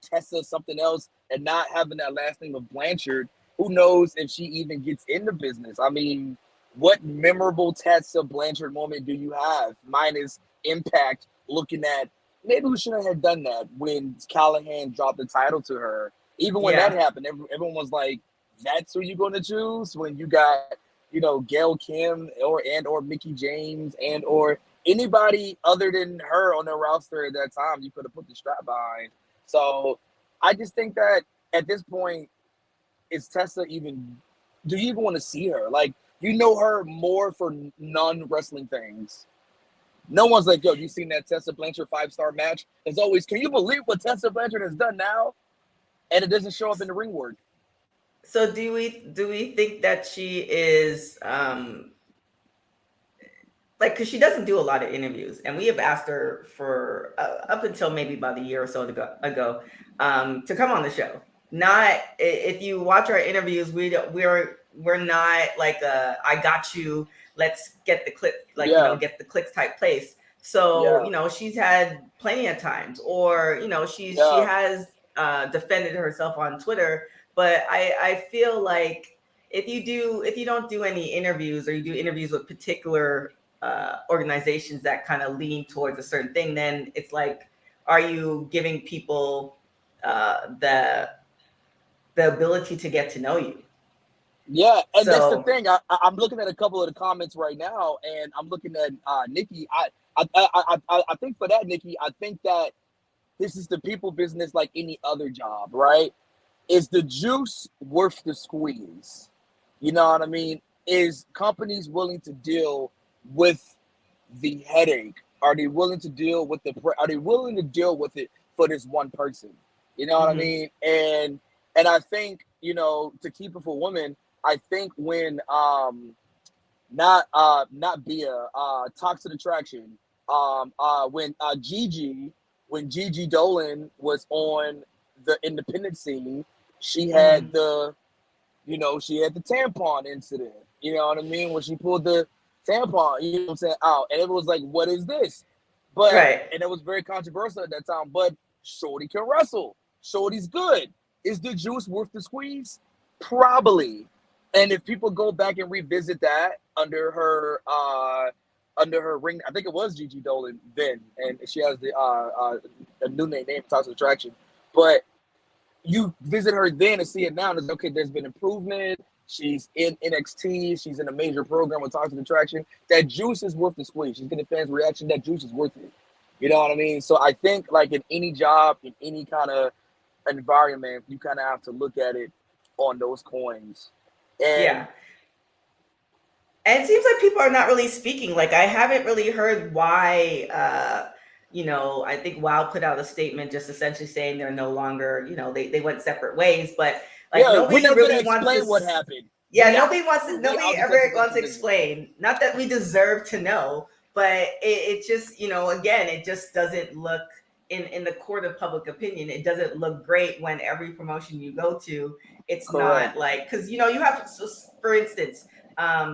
Tessa something else, and not having that last name of Blanchard, who knows if she even gets in the business? I mean, what memorable Tessa Blanchard moment do you have? Mine is Impact looking at maybe we shouldn't have done that when Callahan dropped the title to her. Even when that happened, everyone was like, that's who you're going to choose? When you got, Gail Kim or Mickey James or anybody other than her on the roster at that time, you could have put the strap behind. So I just think that at this point, is Tessa even, do you even want to see her? Like, you know her more for non-wrestling things. No one's like, yo, you seen that Tessa Blanchard 5-star match? It's always, can you believe what Tessa Blanchard has done now? And it doesn't show up in the ring work. So do we think that she is like, because she doesn't do a lot of interviews, and we have asked her for up until maybe about a year or so ago to come on the show. Not if you watch our interviews, we're not like I got you. Let's get the clip, like get the clicks type place. So she's had plenty of times, or she has defended herself on Twitter. But I feel like if you don't do any interviews, or you do interviews with particular organizations that kind of lean towards a certain thing, then it's like, are you giving people the ability to get to know you? Yeah, and that's the thing. I'm looking at a couple of the comments right now, and I'm looking at Nikki. I think for that, Nikki, I think that this is the people business like any other job, right? Is the juice worth the squeeze? You know what I mean? Is companies willing to deal with the headache? Are they willing to deal with are they willing to deal with it for this one person? You know what I mean? And I think, to keep it for women, I think when not Bia, Toxic Attraction, when Gigi Dolan was on the independent scene, she had she had the tampon incident. You know what I mean? When she pulled the tampon, you know what I'm saying, out. And everyone was like, what is this? But and it was very controversial at that time. But Shorty can wrestle. Shorty's good. Is the juice worth the squeeze? Probably. And if people go back and revisit that under her ring, I think it was Gigi Dolan then, and she has the a new name, Toxic Attraction. But you visit her then and see it now, and it's okay, there's been improvement. She's in NXT. She's in a major program with Toxic Attraction. That juice is worth the squeeze. She's getting fans' reaction. That juice is worth it. You know what I mean? So I think, like in any job, in any kind of environment, you kind of have to look at it on those coins. And and it seems like people are not really speaking. Like, I haven't really heard why. I think WoW put out a statement just essentially saying they're no longer. They went separate ways, but like nobody really wants to explain what happened. Nobody ever wants to explain. Not that we deserve to know, but it just, again, it just doesn't look in the court of public opinion. It doesn't look great when every promotion you go to, it's not like, because you have, for instance,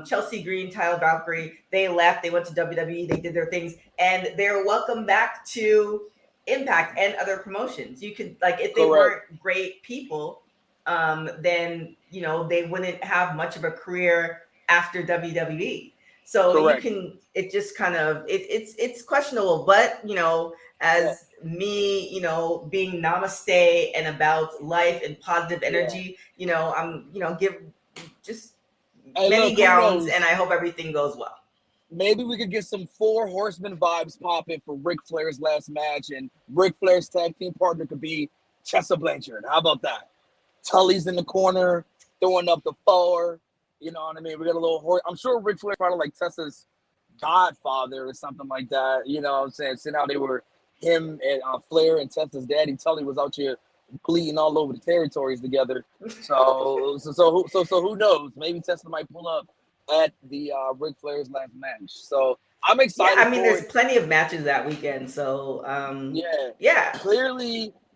Chelsea Green, Tyler Valkyrie, they left, they went to WWE, they did their things, and they're welcome back to Impact and other promotions. You could, like, if they weren't great people, then they wouldn't have much of a career after WWE. So Correct. it just kind of it's questionable, but Yeah. as me, being namaste and about life and positive Yeah. energy, I'm give just Hey, many look, who gowns, knows? and I hope everything goes well. Maybe we could get some Four Horsemen vibes popping for Ric Flair's last match, and Ric Flair's tag team partner could be Tessa Blanchard. How about that? Tully's in the corner, throwing up the four. You know what I mean? We got a little horse. I'm sure Ric Flair's probably like Tessa's godfather or something like that. You know what I'm saying? Seeing how they were him and Flair and Tessa's daddy Tully was out here bleeding all over the territories together. So who knows? Maybe Tessa might pull up at the Ric Flair's last match. So I'm Yeah, excited I mean, for there's it. plenty of matches that weekend, so Yeah. yeah,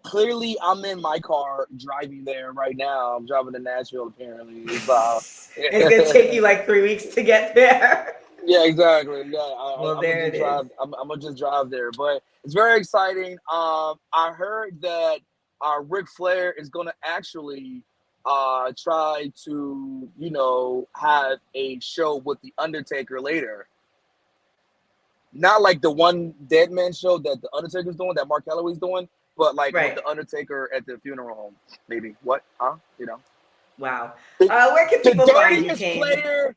Clearly, I'm in my car driving there right now. I'm driving to Nashville apparently. So it's gonna take you like 3 weeks to get there. yeah, exactly. Yeah, Well, I'm gonna there just it is. drive. I'm gonna just drive there, but it's very exciting. I heard that Ric Flair is gonna actually try to have a show with the Undertaker later. Not like the one Dead Man show that the Undertaker's doing, that Mark Calloway's doing, but like with Right. the Undertaker at the funeral home. Maybe what? Huh? Wow. The, Where can the people find you, dirtiest Kane? the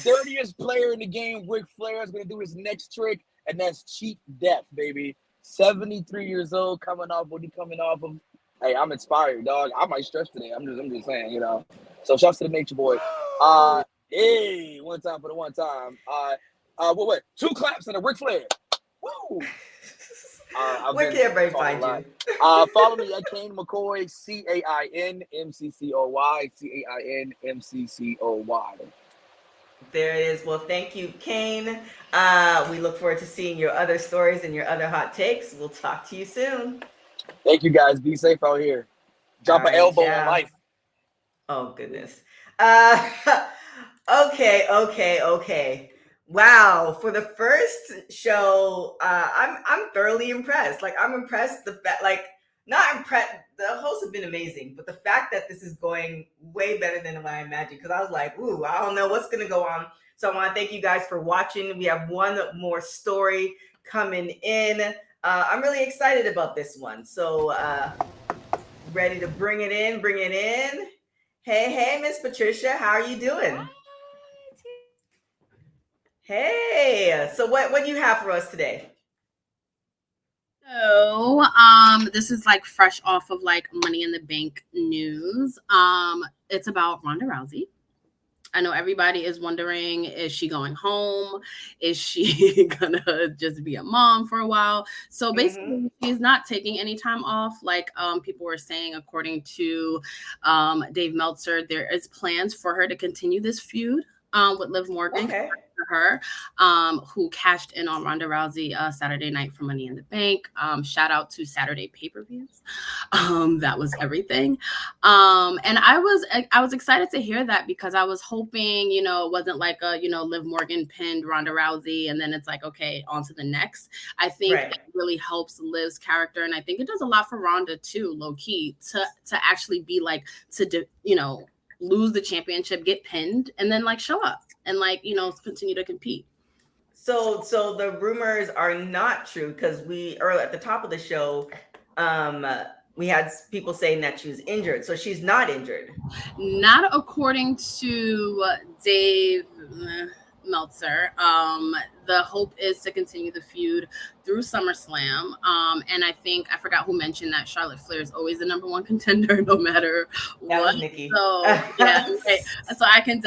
dirtiest player in the game, Ric Flair, is gonna do his next trick, and that's cheat death, baby. 73 years old, coming off what he coming off of. Hey, I'm inspired, dog. I might stretch today. I'm just saying, So shouts to the Nature Boy. Hey, one time for the one time. What? 2 claps and a Ric Flair. Woo! Where can everybody find you? Follow me at Kane McCoy, CAINMCCOY, CAINMCCOY. There it is. Well, thank you, Kane. We look forward to seeing your other stories and your other hot takes. We'll talk to you soon. Thank you, guys. Be safe out here. Drop All an right, elbow ciao. on life. Oh, goodness. Okay. Wow, for the first show, I'm thoroughly impressed. Like, I'm impressed. Not impressed. The hosts have been amazing, but the fact that this is going way better than what I imagined, because I was like, ooh, I don't know what's gonna go on. So I want to thank you guys for watching. We have one more story coming in. I'm really excited about this one. So ready to bring it in. Hey, Miss Patricia, how are you doing? Hey, so what do you have for us today? So, this is like fresh off of like Money in the Bank news. It's about Ronda Rousey. I know everybody is wondering, is she going home? Is she gonna just be a mom for a while? So basically, she's not taking any time off. Like people were saying, according to Dave Meltzer, there is plans for her to continue this feud with Liv Morgan. Okay. Her, who cashed in on Ronda Rousey Saturday night for Money in the Bank. Shout out to Saturday pay-per-views. That was everything. And I was excited to hear that, because I was hoping, it wasn't like a, Liv Morgan pinned Ronda Rousey and then it's like, okay, on to the next. I think it really helps Liv's character, and I think it does a lot for Ronda too, low key, to actually be like, lose the championship, get pinned, and then like show up and like continue to compete. So the rumors are not true, because we earlier at the top of the show, we had people saying that she was injured. So she's not injured. Not according to Dave Meltzer. The hope is to continue the feud through SummerSlam. And I think, I forgot who mentioned that Charlotte Flair is always the number one contender, no matter that what. Was Nikki. So yeah, okay. So I can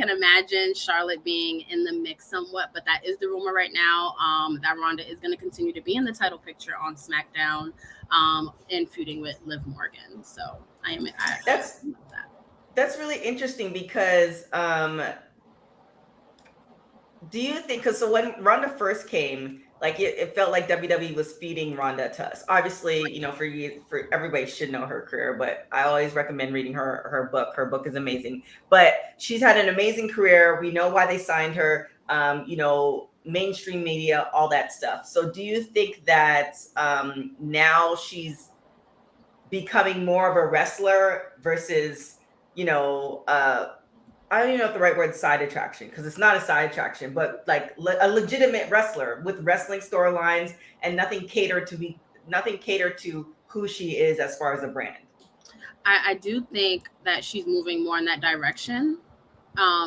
imagine Charlotte being in the mix somewhat, but that is the rumor right now. That Ronda is going to continue to be in the title picture on SmackDown, and feuding with Liv Morgan. So I love that. That's really interesting, because do you think, because so when Ronda first came, like it felt like WWE was feeding Ronda to us. Obviously, for everybody should know her career, but I always recommend reading her book. Her book is amazing. But she's had an amazing career. We know why they signed her. Mainstream media, all that stuff. So do you think that now she's becoming more of a wrestler versus, you know, I don't even know if the right word is side attraction, because it's not a side attraction, but like a legitimate wrestler with wrestling storylines and nothing catered to who she is as far as a brand. I do think that she's moving more in that direction.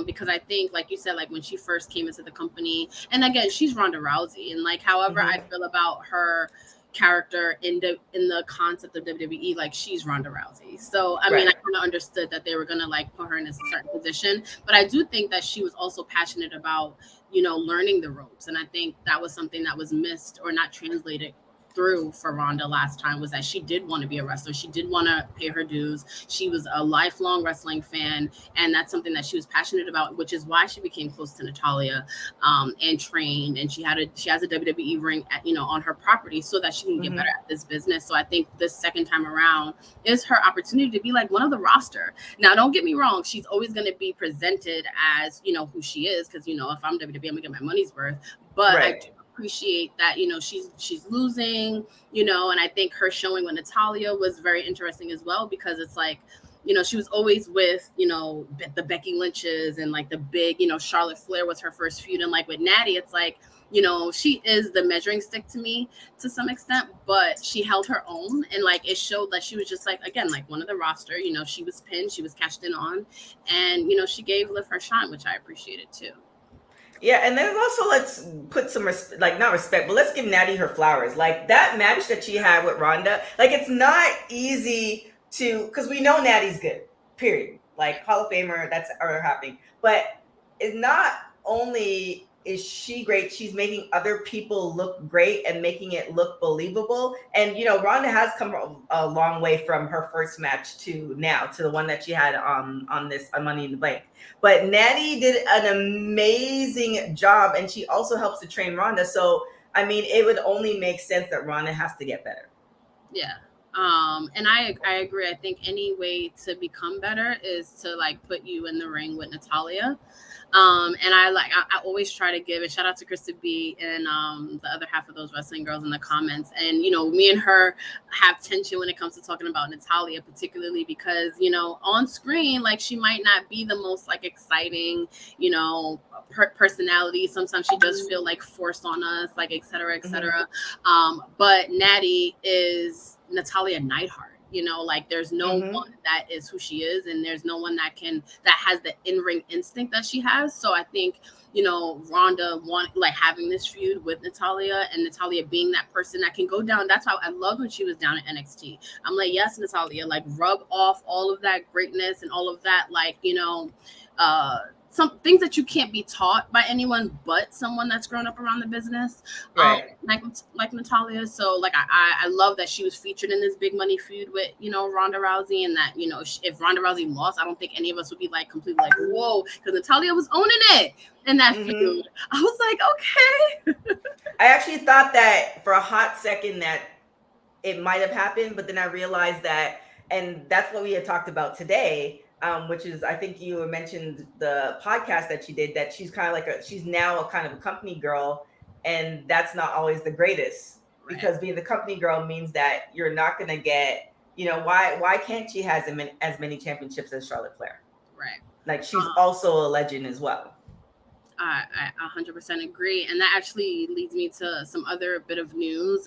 Because I think, like you said, like when she first came into the company, and again, she's Ronda Rousey, and like however I feel about her character in the concept of WWE, like she's Ronda Rousey. So I mean, I kind of understood that they were gonna like put her in a certain position, but I do think that she was also passionate about, you know, learning the ropes, and I think that was something that was missed or not translated through for Ronda last time, was that she did want to be a wrestler. She did want to pay her dues. She was a lifelong wrestling fan, and that's something that she was passionate about, which is why she became close to Natalya, and trained. And she has a WWE ring at, you know, on her property, so that she can get better at this business. So I think this second time around is her opportunity to be like one of the roster. Now, don't get me wrong, she's always going to be presented as, you know, who she is, because, you know, if I'm WWE, I'm gonna get my money's worth. But I do appreciate that, you know, she's losing, you know, and I think her showing with Natalya was very interesting as well, because it's like, you know, she was always with, you know, the Becky Lynches and like the big, you know, Charlotte Flair was her first feud, and like with Natty, it's like, you know, she is the measuring stick to me to some extent, but she held her own, and like it showed that she was just like, again, like one of the roster, you know, she was pinned, she was cashed in on, and, you know, she gave Liv her shine, which I appreciated too. Yeah, and then also let's put some not respect, but let's give Natty her flowers. Like that match that she had with Ronda, like it's not easy to, because we know Natty's good, period. Like Hall of Famer, that's are happening. But it's not only is she great, she's making other people look great and making it look believable. And you know, Ronda has come a long way from her first match to now, to the one that she had on this Money in the Bank. But Natty did an amazing job, and she also helps to train Ronda. So I mean, it would only make sense that Ronda has to get better. Yeah. And I agree. I think any way to become better is to like put you in the ring with Natalya. And I always try to give a shout out to Krista B and the other half of those wrestling girls in the comments. And, you know, me and her have tension when it comes to talking about Natalya, particularly because, you know, on screen, like she might not be the most like exciting, you know, personality. Sometimes she does feel like forced on us, like et cetera, et cetera. But Natty is Natalya Neidhart. You know, like there's no one that is who she is, and there's no one that has the in-ring instinct that she has. So I think, you know, Ronda having this feud with Natalya, and Natalya being that person that can go down. That's how I loved when she was down at NXT. I'm like, yes, Natalya, like rub off all of that greatness and all of that, like, you know, some things that you can't be taught by anyone but someone that's grown up around the business, like Natalya. So like I love that she was featured in this big money feud with, you know, Ronda Rousey, and that, you know, if Ronda Rousey lost, I don't think any of us would be like completely like whoa, because Natalya was owning it in that feud. I was like, okay. I actually thought that for a hot second that it might have happened, but then I realized that, and that's what we had talked about today. Which is, I think you mentioned the podcast that she did, that she's kind of like she's now a kind of a company girl, and that's not always the greatest, because being the company girl means that you're not going to get, you know, why can't she have as many championships as Charlotte Flair? Right. Like she's also a legend as well. I 100% agree, and that actually leads me to some other bit of news.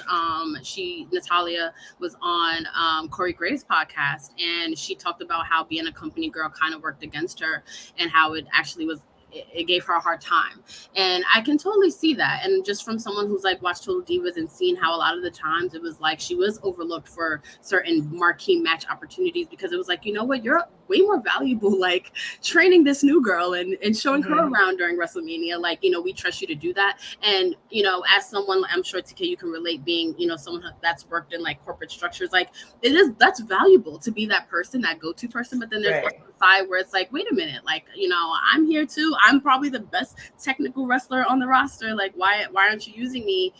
Natalya was on Corey Graves' podcast, and she talked about how being a company girl kind of worked against her, and how it actually was. It gave her a hard time, and I can totally see that. And just from someone who's like watched Total Divas and seen how a lot of the times it was like she was overlooked for certain marquee match opportunities, because it was like, you know what, you're way more valuable like training this new girl and showing her around during WrestleMania. Like, you know, we trust you to do that. And, you know, as someone, I'm sure TK, you can relate, being, you know, someone that's worked in like corporate structures, like that's valuable to be that person, that go-to person. But then there's a side where it's like, wait a minute, like, you know, I'm here too. I'm probably the best technical wrestler on the roster. Like, why aren't you using me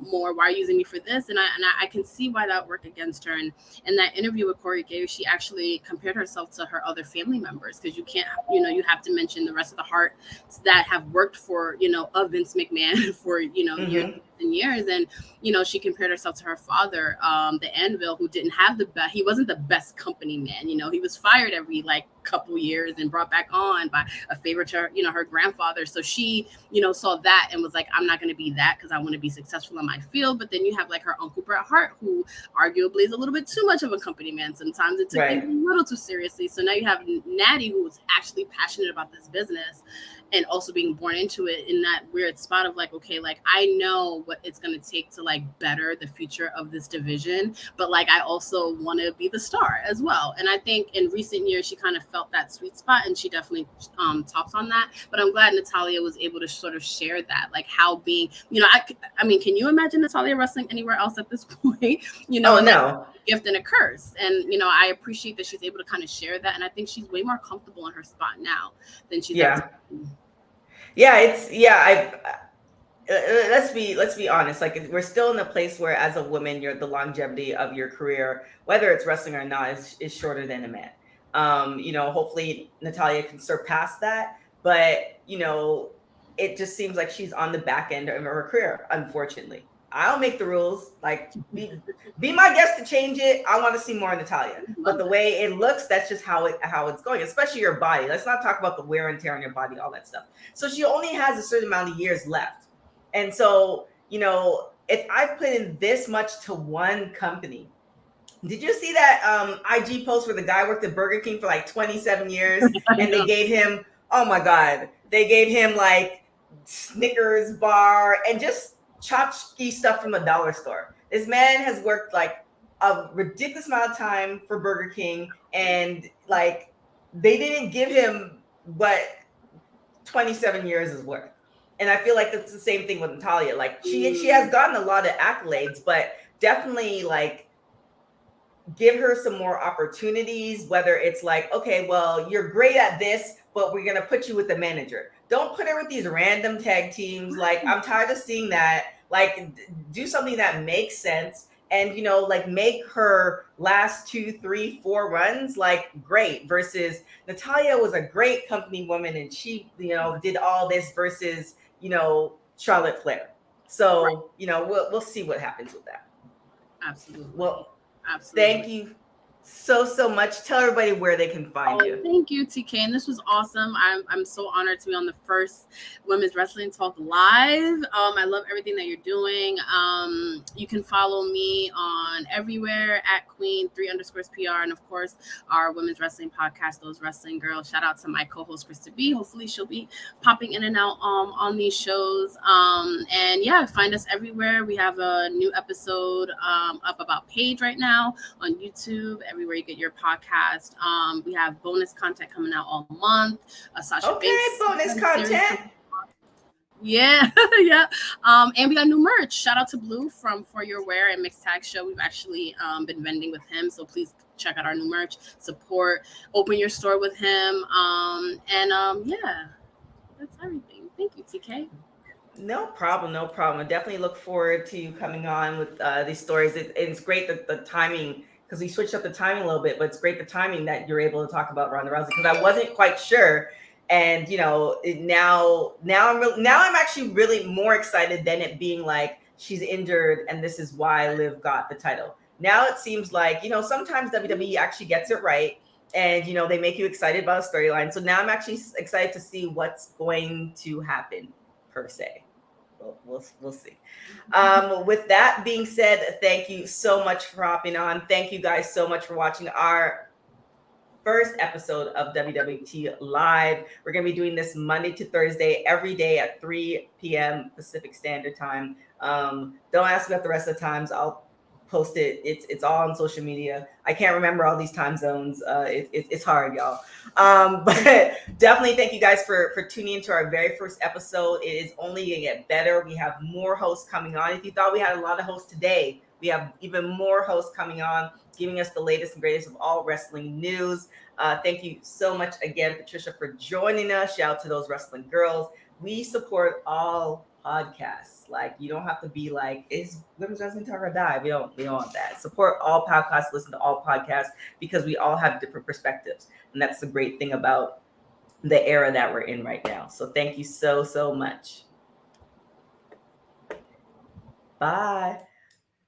more? Why are you using me for this? And I can see why that worked against her. And in that interview with Corey Gay, she actually compared herself to her other family members, because you can't, you have to mention the rest of the Hearts that have worked for, a Vince McMahon for, years and years. And, she compared herself to her father, the Anvil, who didn't have the best, he wasn't the best company man. He was fired every couple years and brought back on by a favor to her, her grandfather. So she, saw that and was like, I'm not going to be that, because I want to be successful in my field. But then you have her uncle Bret Hart, who arguably is a little bit too much of a company man. Sometimes it took things a little too seriously. So now you have Natty, who was actually passionate about this business and also being born into it, in that weird spot of I know what it's going to take to better the future of this division, but I also want to be the star as well. And I think in recent years she kind of felt that sweet spot, and she definitely talks on that. But I'm glad Natalya was able to sort of share that, how being, I mean, can you imagine Natalya wrestling anywhere else at this point? Oh, no. Gift and a curse. And I appreciate that she's able to kind of share that, and I think she's way more comfortable in her spot now than she's let's be honest. We're still in a place where, as a woman, the longevity of your career, whether it's wrestling or not, is shorter than a man. Hopefully Natalya can surpass that, but it just seems like she's on the back end of her career, unfortunately. I'll make the rules. Be my guest to change it. I want to see more Natalya. But the way it looks, that's just how it's going, especially your body. Let's not talk about the wear and tear on your body, all that stuff. So she only has a certain amount of years left. And so, if I put in this much to one company, did you see that IG post where the guy worked at Burger King for 27 years and they gave him, oh my God, they gave him Snickers bar and just tchotchke stuff from the dollar store. This man has worked a ridiculous amount of time for Burger King, and they didn't give him what 27 years is worth. And I feel like that's the same thing with Natalya. She has gotten a lot of accolades, but definitely give her some more opportunities, whether it's okay, well, you're great at this, but we're going to put you with the manager. Don't put her with these random tag teams. I'm tired of seeing that. Do something that makes sense, and make her last 2, 3, 4 runs great, versus Natalya was a great company woman and she did all this versus Charlotte Flair. So we'll see what happens with that. Absolutely. Well, absolutely. Thank you so much. Tell everybody where they can find you. Thank you, TK. And this was awesome. I'm so honored to be on the first Women's Wrestling Talk Live. I love everything that you're doing. You can follow me on everywhere at Queen3_PR, and of course our Women's Wrestling podcast, Those Wrestling Girls. Shout out to my co-host Krista B. Hopefully she'll be popping in and out on these shows. And yeah, find us everywhere. We have a new episode up about Paige right now on YouTube, everywhere you get your podcast. We have bonus content coming out all month. Sasha Banks bonus content. Yeah, yeah. And we got new merch. Shout out to Blue from For Your Wear and Mixed Tag Show. We've actually been vending with him, so please check out our new merch. Support, open your store with him. Yeah, that's everything. Thank you, TK. No problem. I definitely look forward to you coming on with these stories. It's great that the timing, because we switched up the timing a little bit, but it's great the timing that you're able to talk about Ronda Rousey, because I wasn't quite sure. And now I'm actually really more excited than it being she's injured and this is why Liv got the title. Now it seems sometimes WWE actually gets it right, and they make you excited about a storyline. So now I'm actually excited to see what's going to happen per se. We'll see. With that being said, thank you so much for hopping on. Thank you guys so much for watching our first episode of WWT Live. We're going to be doing this Monday to Thursday, every day at 3 p.m. Pacific Standard Time. Don't ask me about the rest of the times. I'll post it. It's all on social media. I can't remember all these time zones. It's hard, y'all. But definitely thank you guys for tuning into our very first episode. It is only going to get better. We have more hosts coming on. If you thought we had a lot of hosts today, we have even more hosts coming on, giving us the latest and greatest of all wrestling news. Thank you so much again, Patricia, for joining us. Shout out to Those Wrestling Girls. We support all podcasts. Like, you don't have to be like, is Women's Wrestling Talk or die? We don't want that. Support all podcasts, listen to all podcasts, because we all have different perspectives. And that's the great thing about the era that we're in right now. So thank you so much. Bye.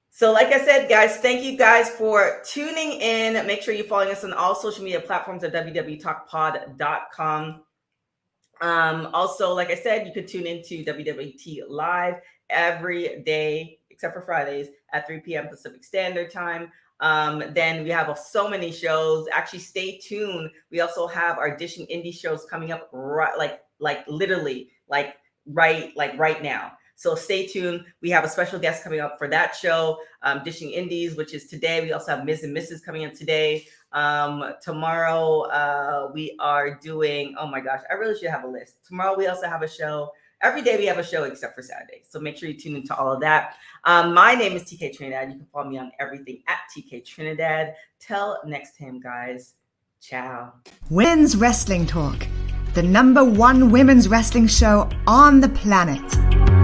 So like I said, guys, thank you guys for tuning in. Make sure you're following us on all social media platforms at www.talkpod.com. Also, like I said, you could tune into WWT live every day, except for Fridays at 3 p.m. Pacific Standard Time. Then we have so many shows. Actually, stay tuned. We also have our Dishing Indie shows coming up right now. So stay tuned. We have a special guest coming up for that show, Dishing Indies, which is today. We also have Ms. and Mrs. coming up today. Tomorrow we are doing, oh my gosh, I really should have a list. Tomorrow we also have a show. Every day we have a show except for Saturday. So make sure you tune into all of that. My name is TK Trinidad. You can follow me on everything at TK Trinidad. Till next time, guys. Ciao. Women's Wrestling Talk, the #1 women's wrestling show on the planet.